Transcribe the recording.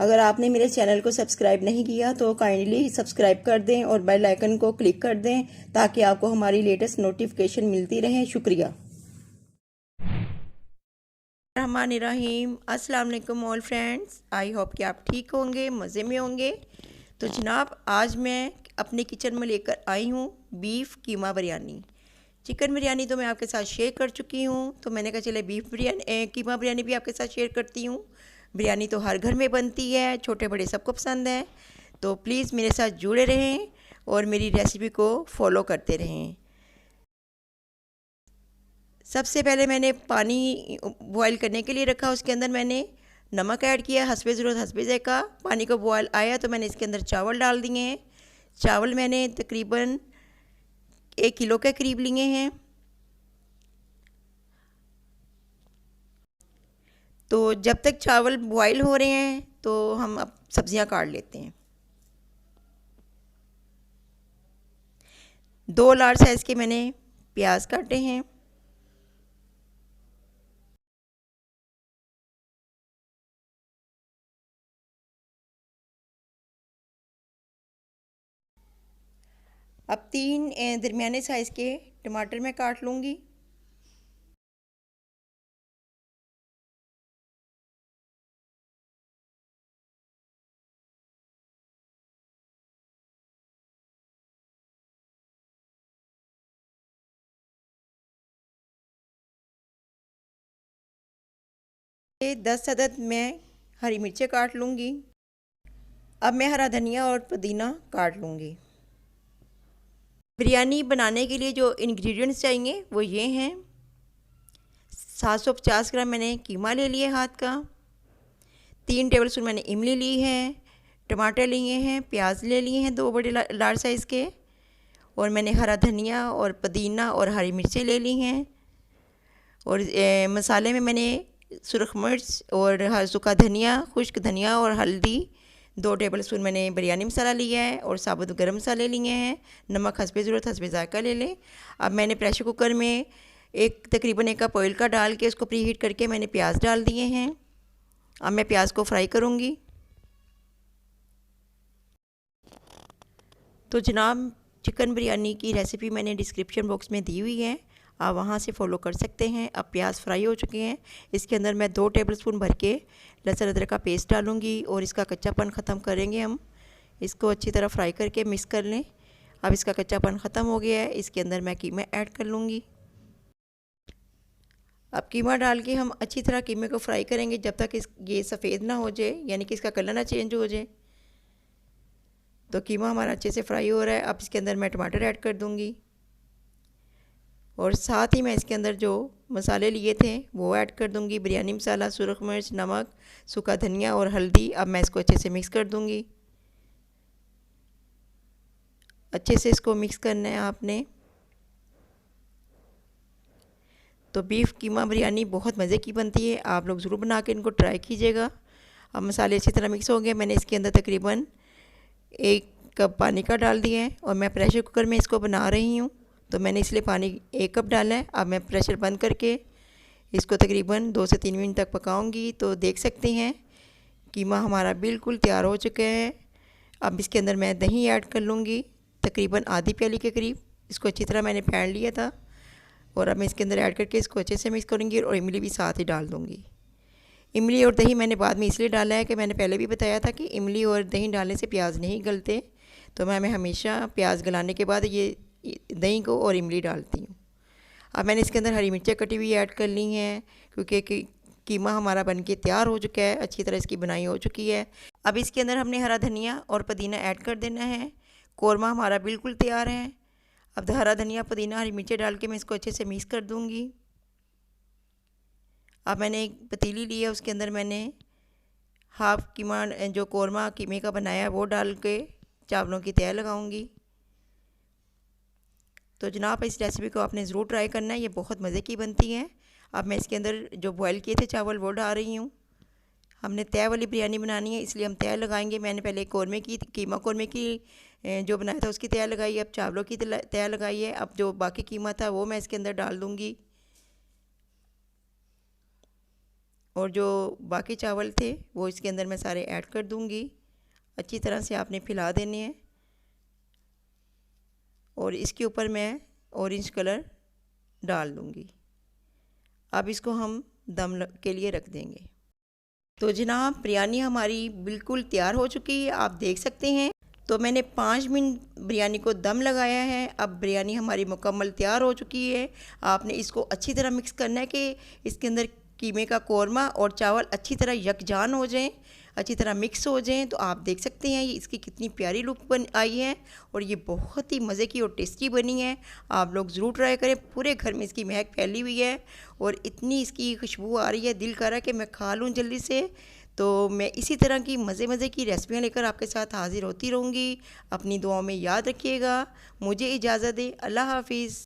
अगर आपने मेरे चैनल को सब्सक्राइब नहीं किया तो काइंडली सब्सक्राइब कर दें और बेल आइकन को क्लिक कर दें ताकि आपको हमारी लेटेस्ट नोटिफिकेशन मिलती रहे। शुक्रिया। रहमानिर्रहीम। अस्सलाम वालेकुम ऑल फ्रेंड्स, आई होप कि आप ठीक होंगे, मज़े में होंगे। तो जनाब, आज मैं अपने किचन में लेकर आई हूँ बीफ कीमा बिरयानी। चिकन बिरयानी तो मैं आपके साथ शेयर कर चुकी हूँ, तो मैंने कहा चले बीफ बिरयानी कीमा बिरयानी भी आपके साथ शेयर करती हूँ। बिरयानी तो हर घर में बनती है, छोटे बड़े सबको पसंद है। तो प्लीज़ मेरे साथ जुड़े रहें और मेरी रेसिपी को फॉलो करते रहें। सबसे पहले मैंने पानी बॉयल करने के लिए रखा, उसके अंदर मैंने नमक ऐड किया हस्बे ज़रूरत हस्बे ज़ायक़ा। पानी को बॉयल आया तो मैंने इसके अंदर चावल डाल दिए हैं। चावल मैंने तकरीबन 1 किलो के करीब लिए हैं। तो जब तक चावल बॉयल हो रहे हैं तो हम अब सब्जियां काट लेते हैं। 2 लार्ज साइज़ के मैंने प्याज काटे हैं। अब 3 दरमियाने साइज़ के टमाटर मैं काट लूँगी। ये 10 अदद मैं हरी मिर्चें काट लूँगी। अब मैं हरा धनिया और पुदीना काट लूँगी। बिरयानी बनाने के लिए जो इंग्रेडिएंट्स चाहिए वो ये हैं। 750 ग्राम मैंने कीमा ले लिया हाथ का। 3 टेबल स्पून मैंने इमली ली है। टमाटर लिए हैं, प्याज ले लिए हैं 2 बड़े लार्ज साइज़ के। और मैंने हरा धनिया और पुदीना और हरी मिर्चें ले ली हैं। और मसाले में मैंने सुरख मिर्च और सूखा धनिया, खुश्क धनिया और हल्दी 2 टेबल स्पून मैंने बिरयानी मसाला लिया है और साबुत गरम मसाले लिए हैं। नमक हस्बे ज़रूरत हस्बे ज़ायक़ा ले लें। अब मैंने प्रेशर कुकर में तकरीबन 1 कप ऑयल का डाल के उसको प्री हीट करके मैंने प्याज डाल दिए हैं। अब मैं प्याज को फ्राई करूँगी। तो जनाब, चिकन बिरयानी की रेसिपी मैंने डिस्क्रिप्शन बॉक्स में दी हुई है, आप वहाँ से फॉलो कर सकते हैं। अब प्याज फ्राई हो चुके हैं। इसके अंदर मैं 2 टेबलस्पून भर के लहसुन अदरक का पेस्ट डालूँगी और इसका कच्चापन ख़त्म करेंगे हम। इसको अच्छी तरह फ्राई करके मिक्स कर लें। अब इसका कच्चापन ख़त्म हो गया है, इसके अंदर मैं कीमा ऐड कर लूँगी। अब कीमा डाल के हम अच्छी तरह कीमे को फ्राई करेंगे जब तक ये सफ़ेद ना हो जाए, यानी कि इसका कलर ना चेंज हो जाए। तो कीमा हमारा अच्छे से फ्राई हो रहा है। अब इसके अंदर मैं टमाटर ऐड कर दूँगी और साथ ही मैं इसके अंदर जो मसाले लिए थे वो ऐड कर दूँगी। बिरयानी मसाला, सुरख मिर्च, नमक, सूखा धनिया और हल्दी। अब मैं इसको अच्छे से मिक्स कर दूँगी। अच्छे से इसको मिक्स करना है आपने। तो बीफ कीमा बिरयानी बहुत मज़े की बनती है, आप लोग ज़रूर बना के इनको ट्राई कीजिएगा। अब मसाले अच्छी तरह मिक्स हो गए। मैंने इसके अंदर तकरीबन 1 कप पानी का डाल दिया है और मैं प्रेशर कुकर में इसको बना रही हूँ, तो मैंने इसलिए पानी 1 कप डाला है। अब मैं प्रेशर बंद करके इसको तकरीबन 2 से 3 मिनट तक पकाऊंगी। तो देख सकते हैं कीमा हमारा बिल्कुल तैयार हो चुका है। अब इसके अंदर मैं दही ऐड कर लूँगी, तकरीबन आधी प्याली के करीब। इसको अच्छी तरह मैंने फेंट लिया था और अब मैं इसके अंदर ऐड करके इसको अच्छे से मिक्स करूँगी और इमली भी साथ ही डाल दूँगी। इमली और दही मैंने बाद में इसलिए डाला है कि मैंने पहले भी बताया था कि इमली और दही डालने से प्याज नहीं गलते, तो मैं हमेशा प्याज गलाने के बाद ये दही को और इमली डालती हूँ। अब मैंने इसके अंदर हरी मिर्चें कटी हुई ऐड कर ली हैं क्योंकि कीमा हमारा बनके तैयार हो चुका है, अच्छी तरह इसकी बनाई हो चुकी है। अब इसके अंदर हमने हरा धनिया और पुदीना ऐड कर देना है। कौरमा हमारा बिल्कुल तैयार है। अब हरा धनिया, पुदीना, हरी मिर्चें डाल के मैं इसको अच्छे से मिक्स कर दूँगी। अब मैंने एक पतीली ली है, उसके अंदर मैंने हाफ़ कीमा जो कौरमा कीमे का बनाया है वो डाल के चावलों की तह लगाऊंगी। तो जनाब, इस रेसिपी को आपने ज़रूर ट्राई करना है, ये बहुत मज़े की बनती है। अब मैं इसके अंदर जो बॉयल किए थे चावल वो डाल रही हूँ। हमने तह वाली बिरयानी बनानी है इसलिए हम तह लगाएंगे। मैंने पहले कीमा कौरमे की जो बनाया था उसकी तह लगाई है, अब चावलों की तह लगाई है। अब जो बाकी कीमा था वो मैं इसके अंदर डाल दूँगी। और जो बाकी चावल थे वो इसके अंदर मैं सारे ऐड कर दूंगी। अच्छी तरह से आपने फैला देने हैं और इसके ऊपर मैं ऑरेंज कलर डाल दूंगी। अब इसको हम दम के लिए रख देंगे। तो जनाब बिरयानी हमारी बिल्कुल तैयार हो चुकी है, आप देख सकते हैं। तो मैंने 5 मिनट बिरयानी को दम लगाया है। अब बिरयानी हमारी मुकम्मल तैयार हो चुकी है। आपने इसको अच्छी तरह मिक्स करना है कि इसके अंदर कीमे का कौरमा और चावल अच्छी तरह यकजान हो जाएं, अच्छी तरह मिक्स हो जाएं। तो आप देख सकते हैं ये इसकी कितनी प्यारी लुक बन आई है और ये बहुत ही मज़े की और टेस्टी बनी है। आप लोग ज़रूर ट्राई करें। पूरे घर में इसकी महक फैली हुई है और इतनी इसकी खुशबू आ रही है, दिल कर रहा है कि मैं खा लूँ जल्दी से। तो मैं इसी तरह की मज़े की रेसिपियाँ लेकर आपके साथ हाज़िर होती रहूँगी। अपनी दुआओं में याद रखिएगा। मुझे इजाज़त दें। अल्लाह हाफ़िज़।